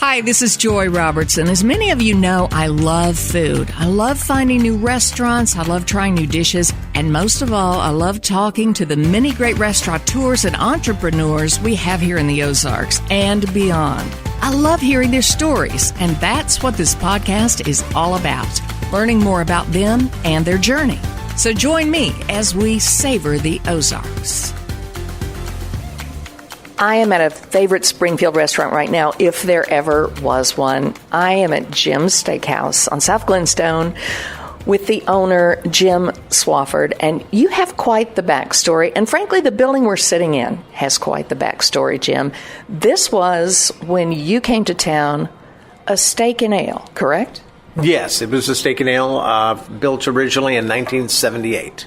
Hi, this is Joy Robertson. As many of you know, I love food. I love finding new restaurants. I love trying new dishes. And most of all, I love talking to the many great restaurateurs and entrepreneurs we have here in the Ozarks and beyond. I love hearing their stories, and that's what this podcast is all about, learning more about them and their journey. So join me as we savor the Ozarks. I am at a favorite Springfield restaurant right now, if there ever was one. I am at Jimm Steakhouse on South Glenstone with the owner, Jimm Swafford. And you have quite the backstory. And frankly, the building we're sitting in has quite the backstory, Jimm. This was, when you came to town, a steak and ale, correct? Yes, it was a steak and ale built originally in 1978.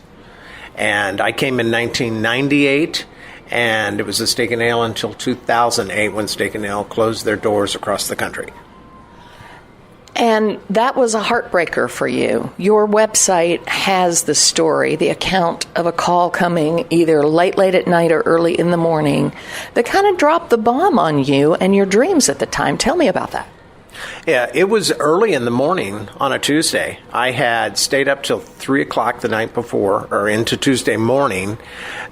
And I came in 1998. And it was a steak and ale until 2008 when Steak and Ale closed their doors across the country. And that was a heartbreaker for you. Your website has the story, the account of a call coming either late at night or early in the morning that kind of dropped the bomb on you and your dreams at the time. Tell me about that. Yeah, it was early in the morning on a Tuesday. I had stayed up till 3 o'clock the night before, or into Tuesday morning,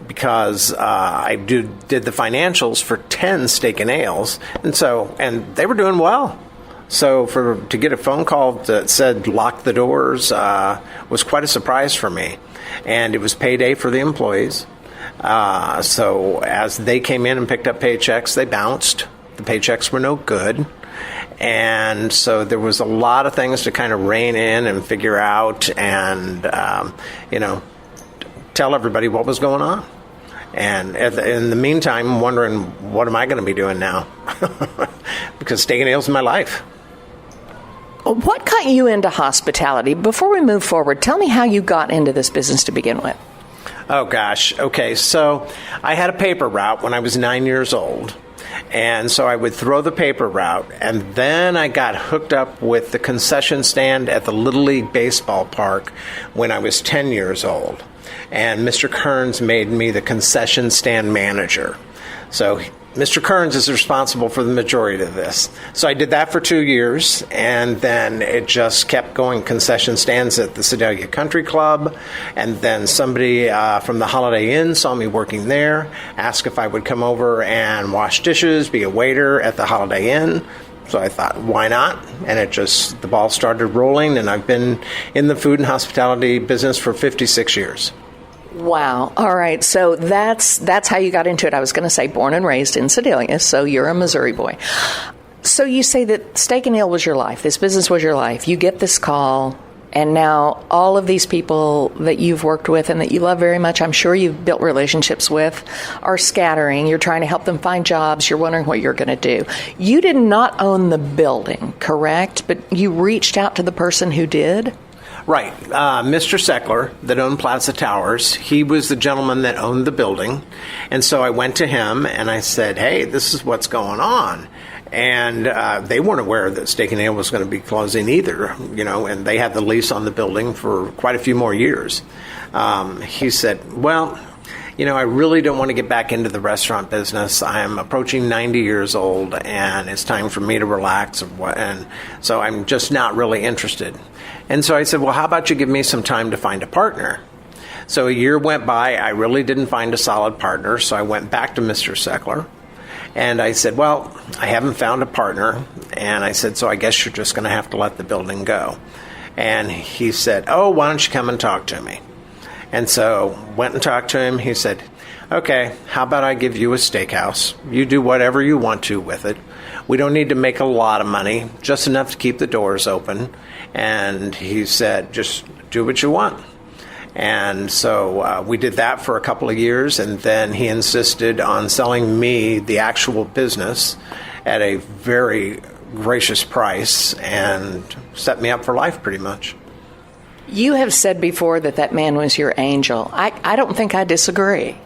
because I did the financials for 10 steak and ales, and they were doing well. So to get a phone call that said lock the doors was quite a surprise for me, and it was payday for the employees. So as they came in and picked up paychecks, they bounced. The paychecks were no good. And so there was a lot of things to kind of rein in and figure out and, tell everybody what was going on. And in the meantime, wondering, what am I going to be doing now? Because steak and ale is my life. What got you into hospitality? Before we move forward, tell me how you got into this business to begin with. Oh, gosh. Okay, so I had a paper route when I was 9 years old. And so I would throw the paper route, and then I got hooked up with the concession stand at the Little League baseball park when I was 10 years old. And Mr. Kearns made me the concession stand manager. So Mr. Kearns is responsible for the majority of this. So I did that for 2 years, and then it just kept going. Concession stands at the Sedalia Country Club, and then somebody from the Holiday Inn saw me working there, asked if I would come over and wash dishes, be a waiter at the Holiday Inn. So I thought, why not? And the ball started rolling, and I've been in the food and hospitality business for 56 years. Wow. All right. So that's how you got into it. I was going to say born and raised in Sedalia, so you're a Missouri boy. So you say that steak and ale was your life. This business was your life. You get this call, and now all of these people that you've worked with and that you love very much, I'm sure you've built relationships with, are scattering. You're trying to help them find jobs. You're wondering what you're going to do. You did not own the building, correct? But you reached out to the person who did? Right. Mr. Seckler, that owned Plaza Towers, he was the gentleman that owned the building. And so I went to him and I said, hey, this is what's going on. And they weren't aware that Steak and Ale was going to be closing either, and they had the lease on the building for quite a few more years. He said, well, I really don't want to get back into the restaurant business. I am approaching 90 years old, and it's time for me to relax. And so I'm just not really interested. And so I said, well, how about you give me some time to find a partner? So a year went by. I really didn't find a solid partner, so I went back to Mr. Seckler. And I said, well, I haven't found a partner. And I said, so I guess you're just going to have to let the building go. And he said, oh, why don't you come and talk to me? And so went and talked to him. He said, okay, how about I give you a steakhouse? You do whatever you want to with it. We don't need to make a lot of money, just enough to keep the doors open. And he said, just do what you want. And so we did that for a couple of years, and then he insisted on selling me the actual business at a very gracious price and set me up for life pretty much. You have said before that man was your angel. I don't think I disagree.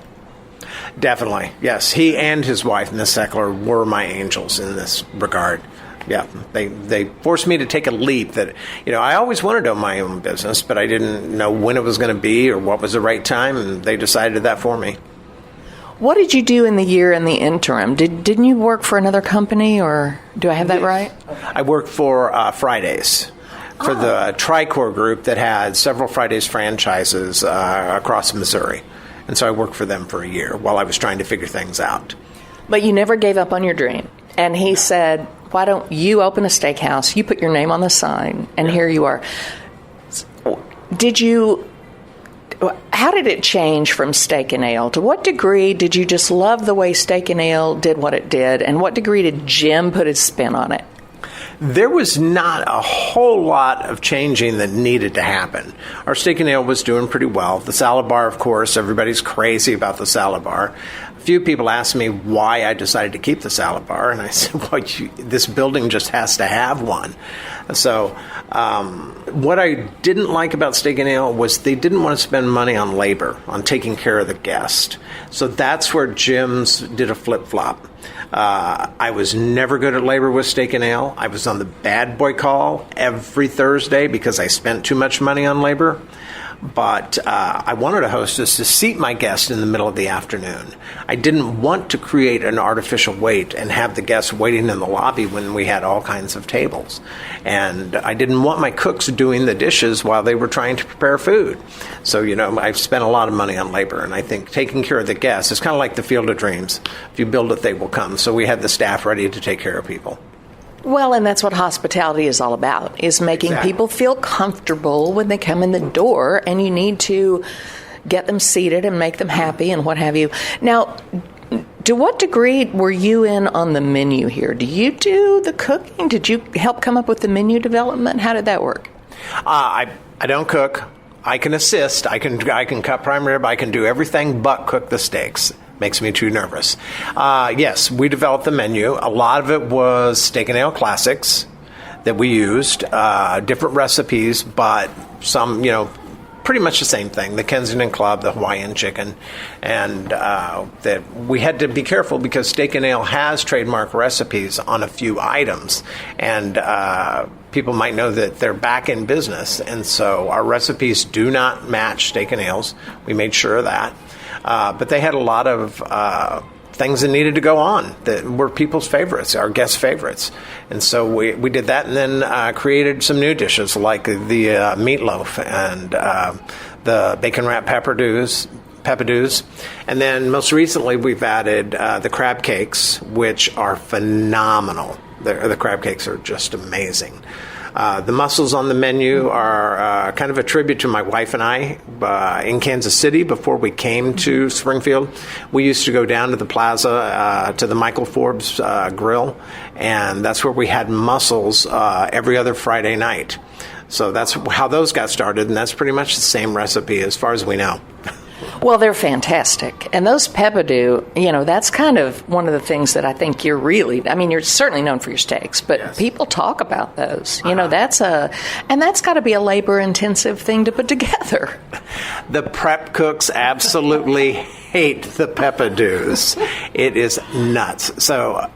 Definitely, yes. He and his wife, Miss Seckler, were my angels in this regard. Yeah, they forced me to take a leap that, I always wanted to own my own business, but I didn't know when it was going to be or what was the right time, and they decided that for me. What did you do in the year in the interim? Didn't you work for another company, or do I have that right? I worked for Fridays, for the Tricor group that had several Fridays franchises across Missouri. And so I worked for them for a year while I was trying to figure things out. But you never gave up on your dream. And he said, why don't you open a steakhouse? You put your name on the sign, and here you are. How did it change from Steak and Ale? To what degree did you just love the way Steak and Ale did what it did? And what degree did Jimm put his spin on it? There was not a whole lot of changing that needed to happen. Our Steak and Ale was doing pretty well. The salad bar, of course, everybody's crazy about the salad bar. A few people asked me why I decided to keep the salad bar, and I said, well, this building just has to have one. So what I didn't like about Steak and Ale was they didn't want to spend money on labor, on taking care of the guest. So that's where Jimm's did a flip-flop. I was never good at labor with Steak and Ale. I was on the bad boy call every Thursday because I spent too much money on labor. But I wanted a hostess to seat my guest in the middle of the afternoon. I didn't want to create an artificial wait and have the guests waiting in the lobby when we had all kinds of tables. And I didn't want my cooks doing the dishes while they were trying to prepare food. So, I've spent a lot of money on labor, and I think taking care of the guests is kind of like the Field of Dreams. If you build it, they will come. So we had the staff ready to take care of people. Well, and that's what hospitality is all about, is making people feel comfortable when they come in the door, and you need to get them seated and make them happy and what have you. Now, to what degree were you in on the menu here? Do you do the cooking? Did you help come up with the menu development? How did that work? I don't cook. I can assist. I can cut prime rib. I can do everything but cook the steaks. Makes me too nervous. Yes, we developed the menu. A lot of it was Steak and Ale classics that we used, different recipes, but some, pretty much the same thing. The Kensington Club, the Hawaiian chicken, and that we had to be careful because Steak and Ale has trademark recipes on a few items, and people might know that they're back in business, and so our recipes do not match Steak and Ale's. We made sure of that. But they had a lot of things that needed to go on that were people's favorites, our guests' favorites. And so we did that, and then created some new dishes like the meatloaf and the bacon wrap peppadews. And then most recently we've added the crab cakes, which are phenomenal. The crab cakes are just amazing. The mussels on the menu are kind of a tribute to my wife and I in Kansas City before we came to Springfield. We used to go down to the plaza to the Michael Forbes Grill, and that's where we had mussels every other Friday night. So that's how those got started, and that's pretty much the same recipe as far as we know. Well, they're fantastic. And those peppadew, that's kind of one of the things that I think you're certainly known for your steaks, but yes. People talk about those. That's got to be a labor-intensive thing to put together. The prep cooks absolutely hate the peppadews. It is nuts. So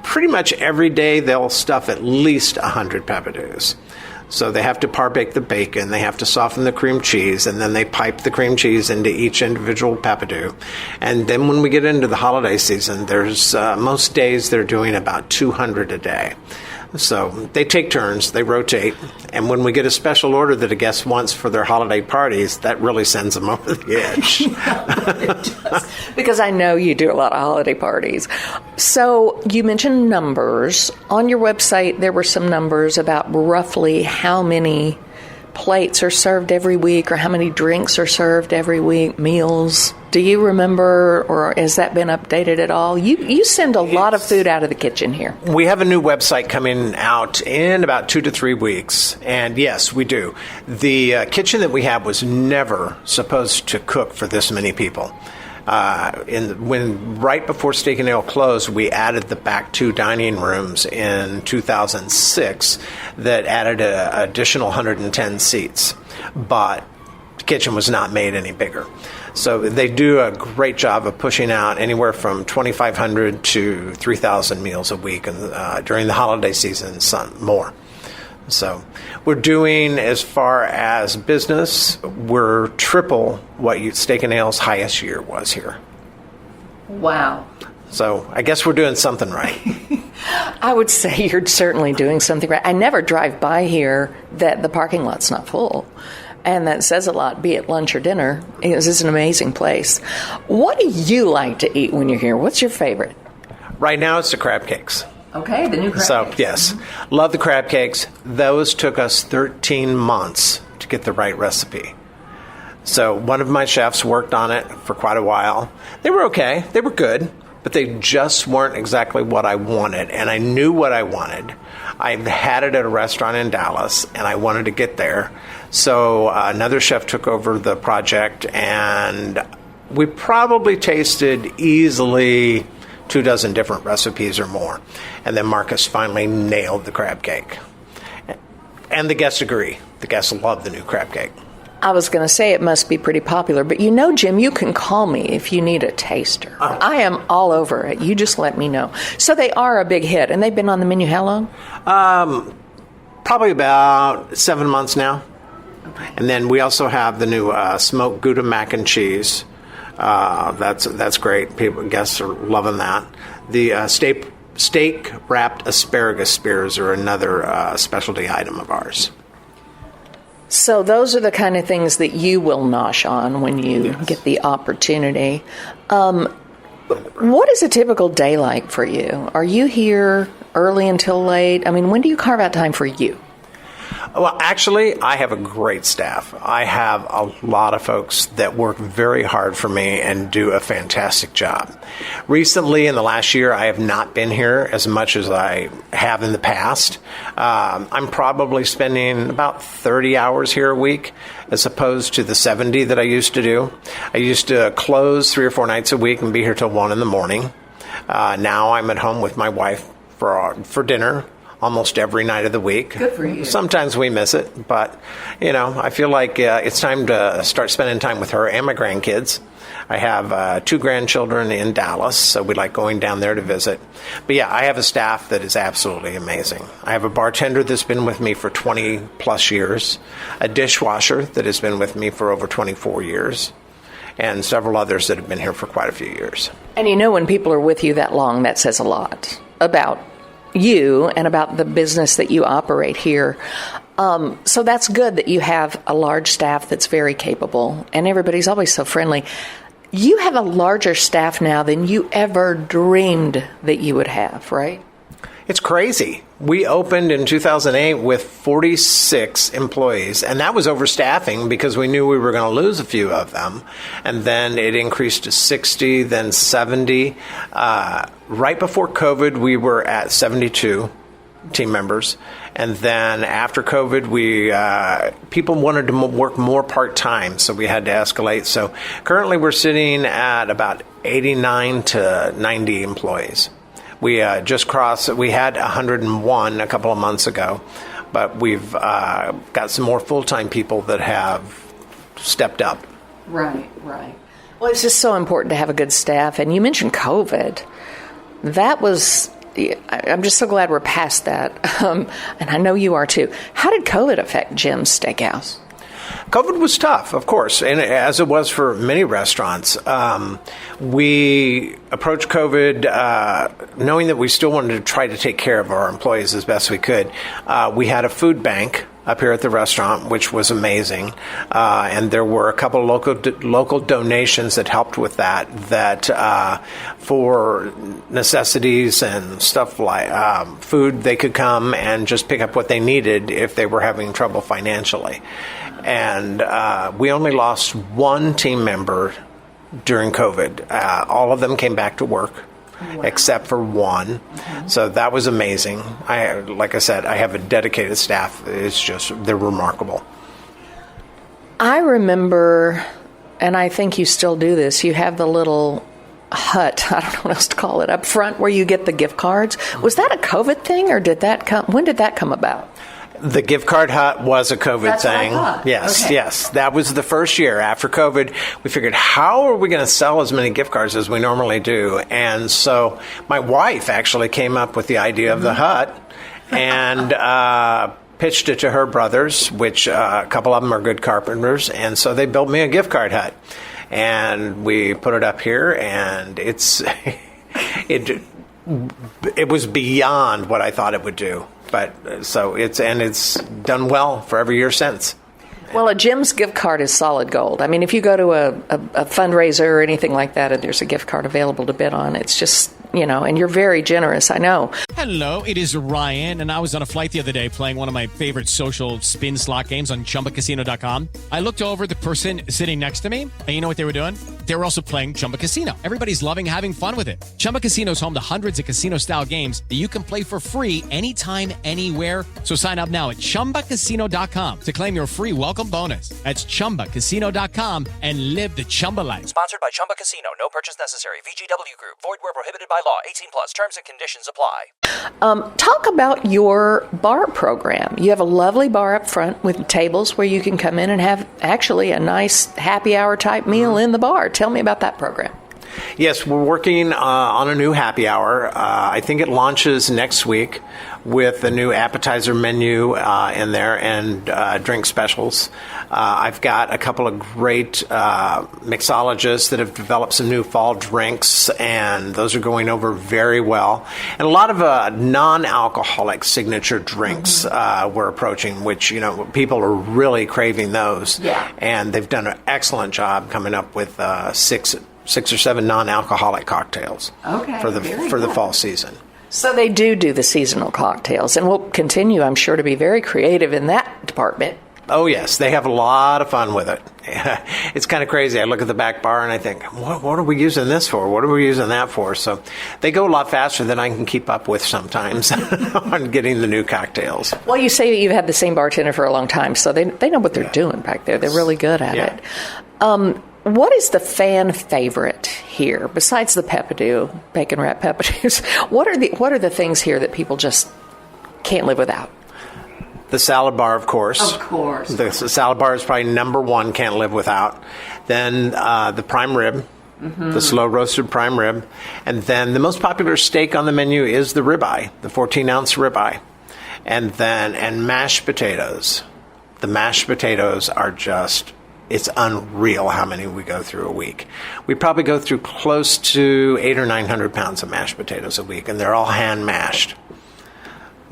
pretty much every day they'll stuff at least 100 peppadews. So they have to par-bake the bacon, they have to soften the cream cheese, and then they pipe the cream cheese into each individual peppadew. And then when we get into the holiday season, there's most days they're doing about 200 a day. So they take turns, they rotate, and when we get a special order that a guest wants for their holiday parties, that really sends them over the edge. It does. Because I know you do a lot of holiday parties. So you mentioned numbers. On your website, there were some numbers about roughly how many plates are served every week or how many drinks are served every week, meals. Do you remember, or has that been updated at all? You send a lot of food out of the kitchen here. We have a new website coming out in about 2 to 3 weeks, and yes, we do. The kitchen that we have was never supposed to cook for this many people. Right before Steak and Ale closed, we added the back 2 dining rooms in 2006 that added an additional 110 seats, but the kitchen was not made any bigger. So they do a great job of pushing out anywhere from 2,500 to 3,000 meals a week, and during the holiday season, some more. So we're doing, as far as business, we're triple what Steak and Ale's highest year was here. Wow. So I guess we're doing something right. I would say you're certainly doing something right. I never drive by here that the parking lot's not full. And that says a lot, be it lunch or dinner. This is an amazing place. What do you like to eat when you're here? What's your favorite? Right now it's the crab cakes. Okay, the new crab cakes. Yes, love the crab cakes. Those took us 13 months to get the right recipe. So one of my chefs worked on it for quite a while. They were okay. They were good. But they just weren't exactly what I wanted. And I knew what I wanted. I had it at a restaurant in Dallas, and I wanted to get there. So another chef took over the project, and we probably tasted easily 24 different recipes or more. And then Marcus finally nailed the crab cake. And the guests agree. The guests love the new crab cake. I was going to say it must be pretty popular, but you know, Jim, you can call me if you need a taster. Oh. I am all over it. You just let me know. So they are a big hit, and they've been on the menu how long? Probably about 7 months now. Okay. And then we also have the new smoked Gouda mac and cheese. That's great. Guests are loving that. The steak wrapped asparagus spears are another specialty item of ours. So those are the kind of things that you will nosh on when you get the opportunity. What is a typical day like for you? Are you here early until late? I mean, when do you carve out time for you? Well, actually, I have a great staff. I have a lot of folks that work very hard for me and do a fantastic job. Recently, in the last year, I have not been here as much as I have in the past. I'm probably spending about 30 hours here a week as opposed to the 70 that I used to do. I used to close 3 or 4 nights a week and be here till 1 in the morning. Now I'm at home with my wife for dinner almost every night of the week. Good for you. Sometimes we miss it, but, I feel like it's time to start spending time with her and my grandkids. I have 2 grandchildren in Dallas, so we like going down there to visit. But yeah, I have a staff that is absolutely amazing. I have a bartender that's been with me for 20 plus years, a dishwasher that has been with me for over 24 years, and several others that have been here for quite a few years. And when people are with you that long, that says a lot about you and about the business that you operate here. So that's good that you have a large staff that's very capable, and everybody's always so friendly. You have a larger staff now than you ever dreamed that you would have, right? It's crazy. We opened in 2008 with 46 employees, and that was overstaffing because we knew we were going to lose a few of them. And then it increased to 60, then 70. Right before COVID, we were at 72 team members. And then after COVID, people wanted to work more part-time, so we had to escalate. So currently we're sitting at about 89 to 90 employees. We just crossed, we had 101 a couple of months ago, but we've got some more full-time people that have stepped up. Right. Well, it's just so important to have a good staff. And you mentioned COVID. I'm just so glad we're past that. And I know you are too. How did COVID affect Jimm's Steakhouse? COVID was tough, of course, and as it was for many restaurants. We approached COVID knowing that we still wanted to try to take care of our employees as best we could. We had a food bank up here at the restaurant, which was amazing, and there were a couple of local donations that helped with that for necessities and stuff like food, they could come and just pick up what they needed if they were having trouble financially. And we only lost 1 team member during COVID. All of them came back to work. Wow. Except for 1. Mm-hmm. So that was amazing. Like I said, I have a dedicated staff. They're remarkable. I remember, and I think you still do this, you have the little hut, I don't know what else to call it, up front where you get the gift cards. Was that a COVID thing, or when did that come about? The gift card hut was a COVID thing. What I thought. Yes, okay. Yes. That was the first year after COVID. We figured, how are we going to sell as many gift cards as we normally do? And so my wife actually came up with the idea of the hut and pitched it to her brothers, which a couple of them are good carpenters. And so they built me a gift card hut. and we put it up here, and it was beyond what I thought it would do. But it's done well for every year since. Well, a Jimm's gift card is solid gold. I mean, if you go to a fundraiser or anything like that and there's a gift card available to bid on, it's just, and you're very generous, I know. Hello, it is Ryan, and I was on a flight the other day playing one of my favorite social spin slot games on ChumbaCasino.com. I looked over at the person sitting next to me, and you know what they were doing? They were also playing Chumba Casino. Everybody's loving having fun with it. Chumba Casino is home to hundreds of casino-style games that you can play for free anytime, anywhere. So sign up now at ChumbaCasino.com to claim your free welcome bonus. That's ChumbaCasino.com and live the Chumba life. Sponsored by Chumba Casino. No purchase necessary. VGW Group. Void where prohibited by law. 18 plus. Terms and conditions apply. Talk about your bar program. You have a lovely bar up front with tables where you can come in and have actually a nice happy hour type meal in the bar. Tell me about that program. Yes, we're working on a new happy hour. I think it launches next week with a new appetizer menu in there and drink specials. I've got a couple of great mixologists that have developed some new fall drinks, and those are going over very well. And a lot of non-alcoholic signature drinks we're approaching, which, people are really craving those. Yeah. And they've done an excellent job coming up with six or seven non-alcoholic cocktails for the fall season. So they do the seasonal cocktails, and we'll continue, I'm sure, to be very creative in that department. Oh, yes. They have a lot of fun with it. It's kind of crazy. I look at the back bar and I think, what are we using this for? What are we using that for? So they go a lot faster than I can keep up with sometimes on getting the new cocktails. Well, you say that you've had the same bartender for a long time, so they know what they're doing back there. They're really good at it. What is the fan favorite here besides the peppadew, bacon wrapped peppadews? What are the things here that people just can't live without? The salad bar, of course. Of course. The salad bar is probably number one, can't live without. Then the prime rib, the slow roasted prime rib. And then the most popular steak on the menu is the ribeye, the 14-ounce ribeye. And mashed potatoes. The mashed potatoes are just... It's unreal how many we go through a week. We probably go through close to 800 or 900 pounds of mashed potatoes a week, and they're all hand mashed.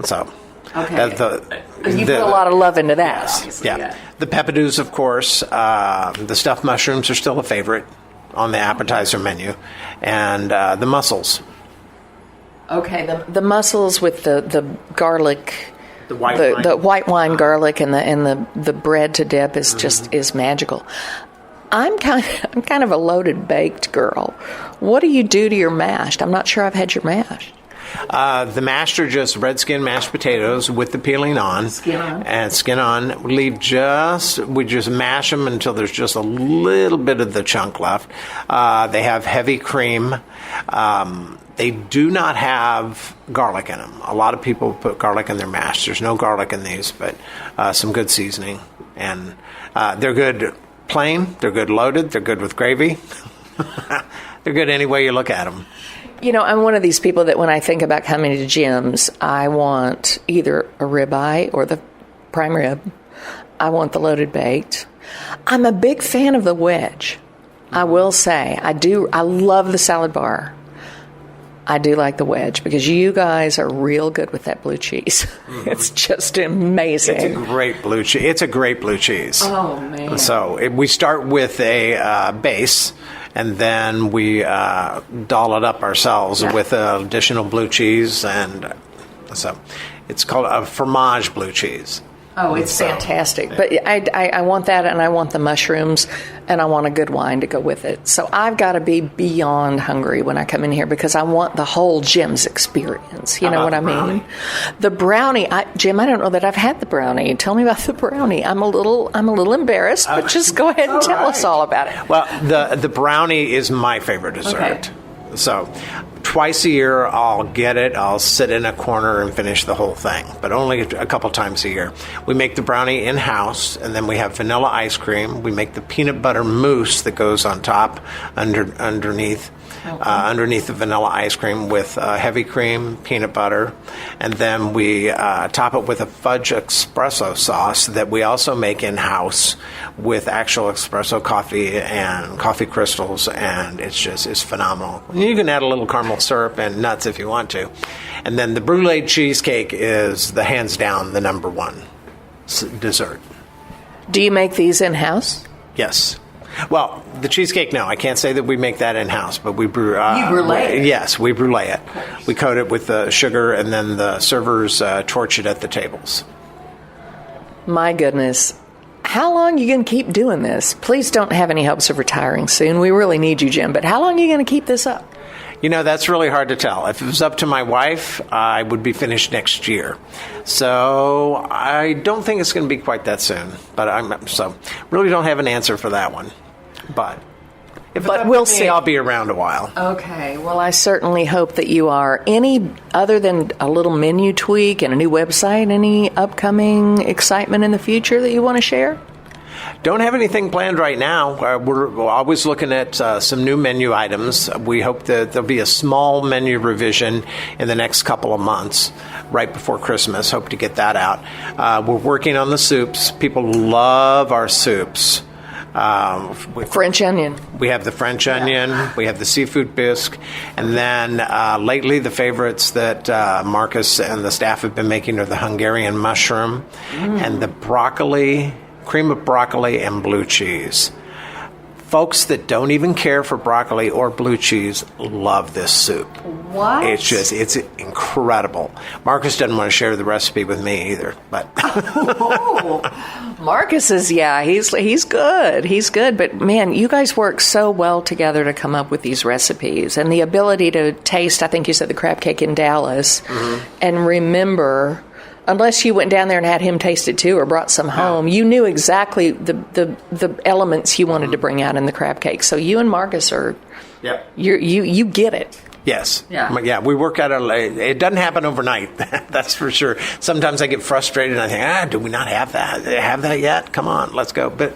So, you put a lot of love into that. Yes, yeah. The peppadews, of course. The stuffed mushrooms are still a favorite on the appetizer menu, and the mussels. Okay, the mussels with the garlic. The white wine garlic and the bread to dip is just is magical. I'm kind of a loaded baked girl. What do you do to your mashed? I'm not sure I've had your mashed. The mashed are just red skin mashed potatoes with the peeling on. Skin on. And skin on. We just mash them until there's just a little bit of the chunk left. They have heavy cream. They do not have garlic in them. A lot of people put garlic in their mash. There's no garlic in these, but some good seasoning. And they're good plain. They're good loaded. They're good with gravy. They're good any way you look at them. I'm one of these people that when I think about coming to Jimm's, I want either a ribeye or the prime rib. I want the loaded baked. I'm a big fan of the wedge. I will say, I love the salad bar. I do like the wedge because you guys are real good with that blue cheese. It's just amazing. It's a great blue cheese. It's a great blue cheese. Oh, man. So we start with a base, and then we doll it up ourselves with additional blue cheese. And so it's called a fromage blue cheese. Oh, it's fantastic. But I want that, and I want the mushrooms, and I want a good wine to go with it. So I've got to be beyond hungry when I come in here because I want the whole Jimm's experience. You know what I mean? The brownie, Jim, I don't know that I've had the brownie. Tell me about the brownie. I'm a little embarrassed, but just go ahead and tell us all about it. Well, the brownie is my favorite dessert. Okay. So Twice a year, I'll get it. I'll sit in a corner and finish the whole thing, but only a couple times a year. We make the brownie in-house, and then we have vanilla ice cream. We make the peanut butter mousse that goes on top underneath the vanilla ice cream with heavy cream, peanut butter, and then we top it with a fudge espresso sauce that we also make in-house with actual espresso coffee and coffee crystals, and it's phenomenal. You can add a little caramel syrup and nuts if you want to. And then the brulee cheesecake is the hands down the number one dessert. Do you make these in-house? Yes. Well, the cheesecake, no. I can't say that we make that in-house, but we brew. You brulee it? Yes, we brulee it. We coat it with the sugar, and then the servers torch it at the tables. My goodness. How long are you going to keep doing this? Please don't have any hopes of retiring soon. We really need you, Jim. But how long are you going to keep this up? That's really hard to tell. If it was up to my wife, I would be finished next year. So I don't think it's going to be quite that soon. But really don't have an answer for that one. But we'll see. I'll be around a while. Okay. Well, I certainly hope that you are. Any other than a little menu tweak and a new website, any upcoming excitement in the future that you want to share? Don't have anything planned right now. We're always looking at some new menu items. We hope that there'll be a small menu revision in the next couple of months, right before Christmas. Hope to get that out. We're working on the soups. People love our soups. French onion. We have the French onion. We have the seafood bisque. And then lately the favorites that Marcus and the staff have been making are the Hungarian mushroom and the broccoli, cream of broccoli and blue cheese. Folks that don't even care for broccoli or blue cheese love this soup. What? It's incredible. Marcus doesn't want to share the recipe with me either, but Marcus is, he's good. He's good. But man, you guys work so well together to come up with these recipes, and the ability to taste, I think you said the crab cake in Dallas, and remember, unless you went down there and had him taste it too or brought some home, you knew exactly the elements you wanted to bring out in the crab cake. So you and Marcus are, you get it. Yes. Yeah, we work at it doesn't happen overnight, that's for sure. Sometimes I get frustrated and I think, do we not have that? Have that yet? Come on, let's go. But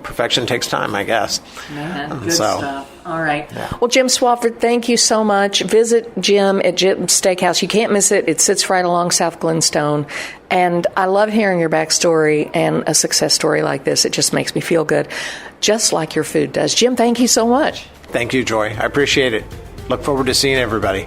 perfection takes time, I guess. Man, good stuff. All right. Yeah. Well, Jimm Swafford, thank you so much. Visit Jim at Jimm Steakhouse. You can't miss it. It sits right along South Glenstone. And I love hearing your backstory and a success story like this. It just makes me feel good, just like your food does. Jim, thank you so much. Thank you, Joy. I appreciate it. Look forward to seeing everybody.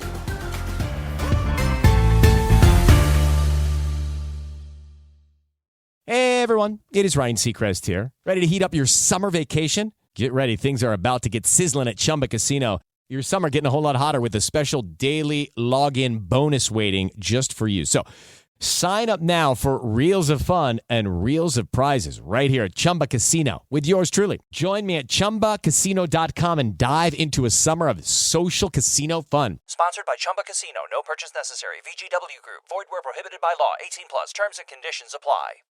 Hey everyone, it is Ryan Seacrest here. Ready to heat up your summer vacation? Get ready, things are about to get sizzling at Chumba Casino. Your summer getting a whole lot hotter with a special daily login bonus waiting just for you. So sign up now for reels of fun and reels of prizes right here at Chumba Casino with yours truly. Join me at ChumbaCasino.com and dive into a summer of social casino fun. Sponsored by Chumba Casino. No purchase necessary. VGW Group. Void where prohibited by law. 18 plus. Terms and conditions apply.